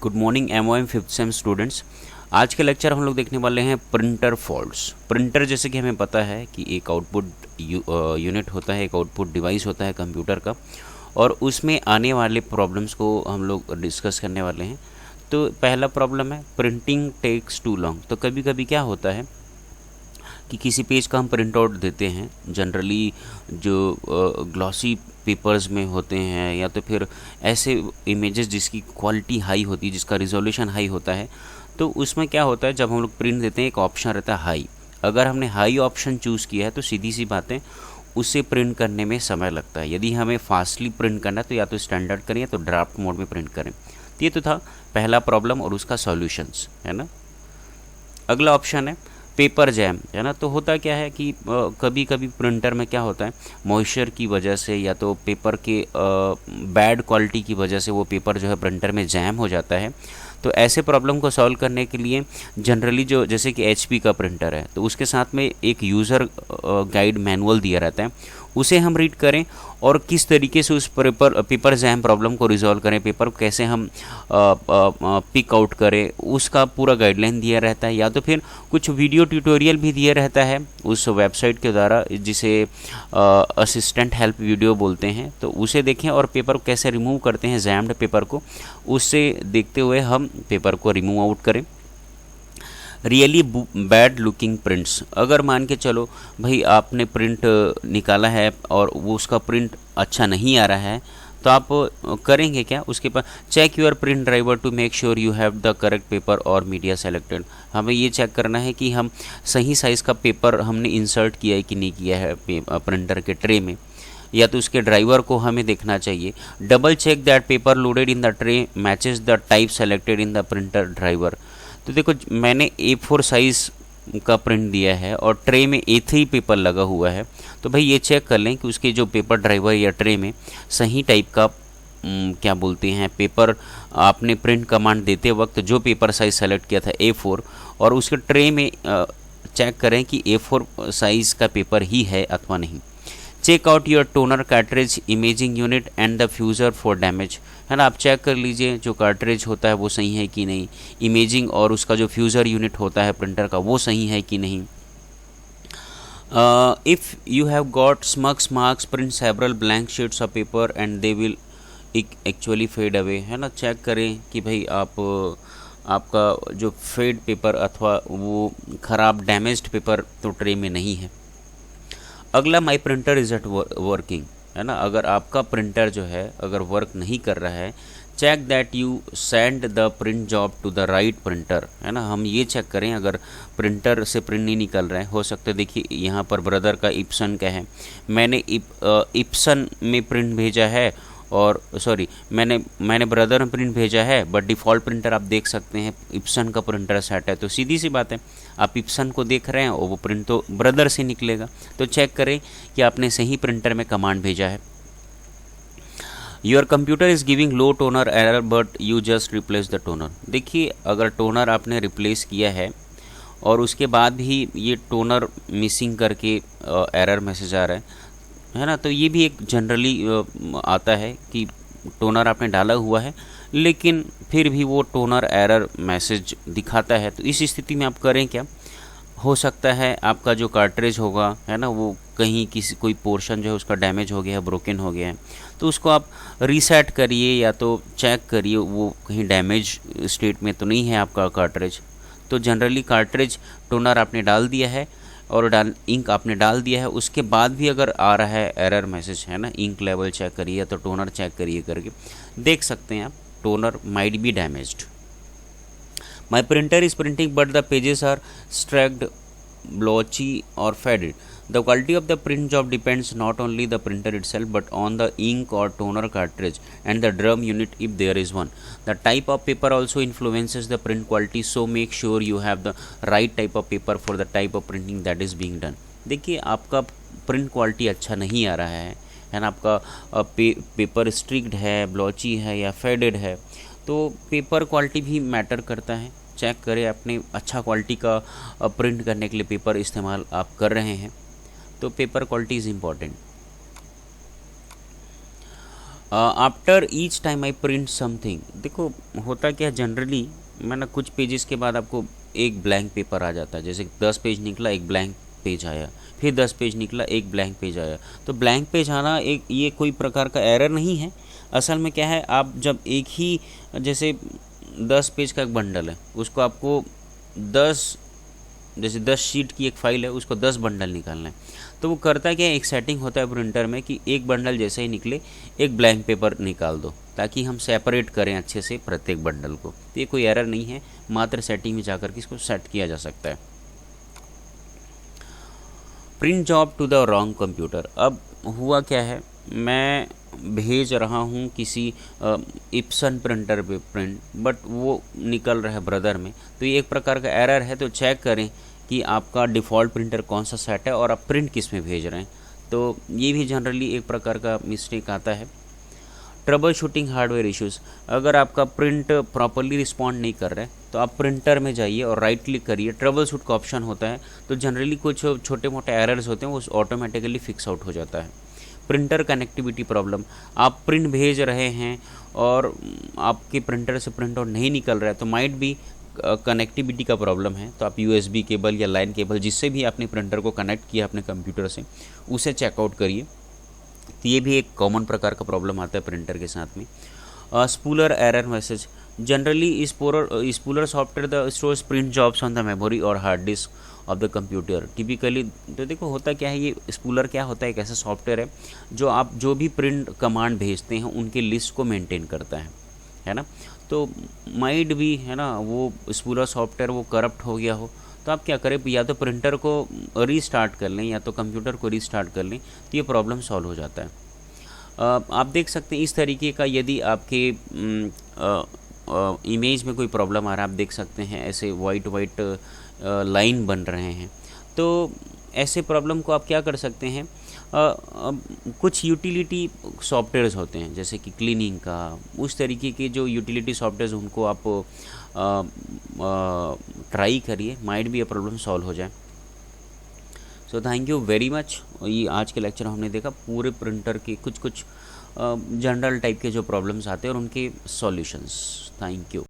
Good morning MOM fifth sem students. आज के lecture हम लोग देखने वाले हैं प्रिंटर फॉल्ट्स। प्रिंटर जैसे कि हमें पता है कि एक आउटपुट यूनिट होता है, एक आउटपुट डिवाइस होता है कंप्यूटर का, और उसमें आने वाले प्रॉब्लम्स को हम लोग डिस्कस करने वाले हैं। तो पहला प्रॉब्लम है प्रिंटिंग टेक्स टू लॉन्ग। तो कभी कभी क्या होता है कि किसी पेज का हम प्रिंट आउट देते हैं, जनरली जो ग्लॉसी पेपर्स में होते हैं या तो फिर ऐसे इमेजेस जिसकी क्वालिटी हाई होती है, जिसका रिजोल्यूशन हाई होता है। तो उसमें क्या होता है, जब हम लोग प्रिंट देते हैं एक ऑप्शन रहता है हाई। अगर हमने हाई ऑप्शन चूज़ किया है तो सीधी सी बात है उसे प्रिंट करने में समय लगता है। यदि हमें फास्टली प्रिंट करना है तो या तो स्टैंडर्ड करें या तो ड्राफ्ट मोड में प्रिंट करें। तो ये तो था पहला प्रॉब्लम और उसका सॉल्यूशंस, है ना। अगला ऑप्शन है पेपर जैम, है ना। तो होता क्या है कि कभी कभी प्रिंटर में क्या होता है, मॉइस्चर की वजह से या तो पेपर के बैड क्वालिटी की वजह से वो पेपर जो है प्रिंटर में जैम हो जाता है। तो ऐसे प्रॉब्लम को सॉल्व करने के लिए जनरली जो जैसे कि एचपी का प्रिंटर है तो उसके साथ में एक यूज़र गाइड मैनुअल दिया रहता है, उसे हम रीड करें और किस तरीके से उस पेपर जैम प्रॉब्लम को रिजॉल्व करें, पेपर को कैसे हम पिक आउट करें, उसका पूरा गाइडलाइन दिया रहता है। या तो फिर कुछ वीडियो ट्यूटोरियल भी दिया रहता है उस वेबसाइट के द्वारा, जिसे असिस्टेंट हेल्प वीडियो बोलते हैं। तो उसे देखें और पेपर को कैसे रिमूव करते हैं, जैम्ड पेपर को, उससे देखते हुए हम पेपर को रिमूव आउट करें। रियली बैड लुकिंग प्रिंट्स, अगर मान के चलो भाई आपने प्रिंट निकाला है और वो उसका प्रिंट अच्छा नहीं आ रहा है, तो आप करेंगे क्या, उसके पास check your print driver to make sure you have the correct paper और मीडिया सेलेक्टेड। हमें ये चेक करना है कि हम सही साइज़ का पेपर हमने इंसर्ट किया है कि नहीं किया है प्रिंटर के ट्रे में, या तो उसके ड्राइवर को हमें देखना चाहिए। Double check that paper loaded in the tray matches the type selected in the printer driver. तो देखो मैंने A4 साइज़ का प्रिंट दिया है और ट्रे में A3 पेपर लगा हुआ है, तो भाई ये चेक कर लें कि उसके जो पेपर ड्राइवर या ट्रे में सही टाइप का क्या बोलते हैं पेपर आपने प्रिंट कमांड देते वक्त जो पेपर साइज़ सेलेक्ट किया था A4, और उसके ट्रे में चेक करें कि A4 साइज़ का पेपर ही है अथवा नहीं। Check out your toner cartridge imaging unit and the fuser for damage, है ना। आप चेक कर लीजिए जो कार्ट्रिज होता है वो सही है कि नहीं, इमेजिंग और उसका जो फ्यूज़र यूनिट होता है प्रिंटर का वो सही है कि नहीं। If you have got smudges marks print several blank sheets of paper and they will actually fade away, है ना। चेक करें कि भाई आपका जो फेड पेपर अथवा वो ख़राब डैमेज्ड पेपर तो ट्रे में नहीं है। अगला माई प्रिंटर इज़ एट वर्किंग, है ना। अगर आपका प्रिंटर जो है अगर वर्क नहीं कर रहा है, check that you send the print job to the right printer, है ना। हम ये चेक करें अगर प्रिंटर से प्रिंट नहीं निकल रहा है, हो सकता है देखिए यहाँ पर ब्रदर का इप्सन का है, मैंने इप्सन में प्रिंट भेजा है, और सॉरी मैंने ब्रदर में प्रिंट भेजा है, बट डिफ़ॉल्ट प्रिंटर आप देख सकते हैं इप्सन का प्रिंटर सेट है। तो सीधी सी बात है आप इप्सन को देख रहे हैं और वो प्रिंट तो ब्रदर से निकलेगा। तो चेक करें कि आपने सही प्रिंटर में कमांड भेजा है। Your computer is giving low toner error but you just replace the toner. देखिए अगर टोनर आपने रिप्लेस किया है और उसके बाद भी ये टोनर मिसिंग करके एरर मैसेज आ रहा है ना, तो ये भी एक जनरली आता है कि टोनर आपने डाला हुआ है लेकिन फिर भी वो टोनर एरर मैसेज दिखाता है। तो इस स्थिति में आप करें क्या, हो सकता है आपका जो कार्ट्रिज होगा, है ना, वो कहीं कोई पोर्शन जो है उसका डैमेज हो गया है, ब्रोकन हो गया है, तो उसको आप रीसेट करिए या तो चेक करिए वो कहीं डैमेज स्टेट में तो नहीं है आपका कार्ट्रिज। तो जनरली कार्ट्रिज टोनर आपने डाल दिया है और इंक आपने डाल दिया है, उसके बाद भी अगर आ रहा है एरर मैसेज, है ना, इंक लेवल चेक करिए या तो टोनर चेक करिए करके देख सकते हैं आप toner might be damaged. My printer is printing but the pages are streaked, blotchy और faded. The quality of the print job depends not only the printer itself but on the ink or toner cartridge and the drum unit if there is one. The type of paper also influences the print quality, so make sure you have the right type of paper for the type of printing that is being done. देखिए आपका print quality अच्छा नहीं आ रहा है ना, आपका paper स्ट्रिक्ड है, ब्लॉची है या फेडेड है, तो पेपर क्वालिटी भी मैटर करता है। चेक करें अपने अच्छा क्वालिटी का प्रिंट करने के लिए पेपर इस्तेमाल आप कर रहे हैं, तो paper quality is important. After each time I print something, देखो होता क्या जनरली मैं ना कुछ पेजेस के बाद आपको एक ब्लैंक पेपर आ जाता है, जैसे 10 पेज निकला एक ब्लैंक पेज आया, फिर 10 पेज निकला एक ब्लैंक पेज आया। तो ब्लैंक पेज आना एक ये कोई प्रकार का एरर नहीं है। असल में क्या है, आप जब एक ही जैसे 10 पेज का एक बंडल है, उसको आपको 10 जैसे 10 शीट की एक फाइल है, उसको 10 बंडल निकालना है, तो वो करता क्या है, एक सेटिंग होता है प्रिंटर में कि एक बंडल जैसे ही निकले एक ब्लैंक पेपर निकाल दो, ताकि हम सेपरेट करें अच्छे से प्रत्येक बंडल को। तो ये कोई एरर नहीं है, मात्र सेटिंग में जाकर के इसको सेट किया जा सकता है। Print job to the wrong computer. अब हुआ क्या है, मैं भेज रहा हूँ किसी इप्सन प्रिंटर पे प्रिंट, बट वो निकल रहा है ब्रदर में, तो ये एक प्रकार का एरर है। तो चेक करें कि आपका डिफ़ॉल्ट प्रिंटर कौन सा सेट है और आप प्रिंट किस में भेज रहे हैं। तो ये भी जनरली एक प्रकार का मिस्टेक आता है। ट्रबल शूटिंग हार्डवेयर इश्यूज़, अगर आपका प्रिंट प्रॉपरली रिस्पॉन्ड नहीं कर रहा है तो आप प्रिंटर में जाइए और राइट क्लिक करिए, ट्रबल शूट का ऑप्शन होता है। तो जनरली कुछ छोटे मोटे एरर्स होते हैं, वो ऑटोमेटिकली फिक्स आउट हो जाता है। प्रिंटर कनेक्टिविटी प्रॉब्लम, आप प्रिंट भेज रहे हैं और आपके प्रिंटर से प्रिंट आउट नहीं निकल रहा है, तो माइट भी कनेक्टिविटी का प्रॉब्लम है। तो आप यूएसबी केबल या लाइन केबल जिससे भी आपने प्रिंटर को कनेक्ट किया अपने कंप्यूटर से, उसे चेकआउट करिए। तो ये भी एक कॉमन प्रकार का प्रॉब्लम आता है प्रिंटर के साथ में। Spooler error message, generally spooler software the stores print jobs on the memory और hard disk of the computer typically. तो देखो होता क्या है, ये स्पूलर क्या होता है, एक ऐसा सॉफ्टवेयर है जो आप जो भी प्रिंट कमांड भेजते हैं उनके लिस्ट को मेंटेन करता है ना। तो माइट भी है ना, वो स्पूलर सॉफ्टवेयर वो करप्ट हो गया हो, तो आप क्या करें, या तो प्रिंटर को रीस्टार्ट कर लें या तो कंप्यूटर को रीस्टार्ट कर लें, तो ये प्रॉब्लम सॉल्व हो जाता है। आप देख सकते हैं इस तरीके का, यदि आपके इमेज में कोई प्रॉब्लम आ रहा है, आप देख सकते हैं ऐसे वाइट लाइन बन रहे हैं। तो ऐसे प्रॉब्लम को आप क्या कर सकते हैं, कुछ यूटिलिटी सॉफ्टवेयर्स होते हैं जैसे कि क्लीनिंग का, उस तरीके के जो यूटिलिटी सॉफ्टवेयर्स उनको आप ट्राई करिए, माइट भी ये प्रॉब्लम सॉल्व हो जाए। So thank you very much. ये आज के लेक्चर हमने देखा पूरे प्रिंटर के कुछ जनरल टाइप के जो प्रॉब्लम्स आते हैं और उनके सॉल्यूशंस। Thank you.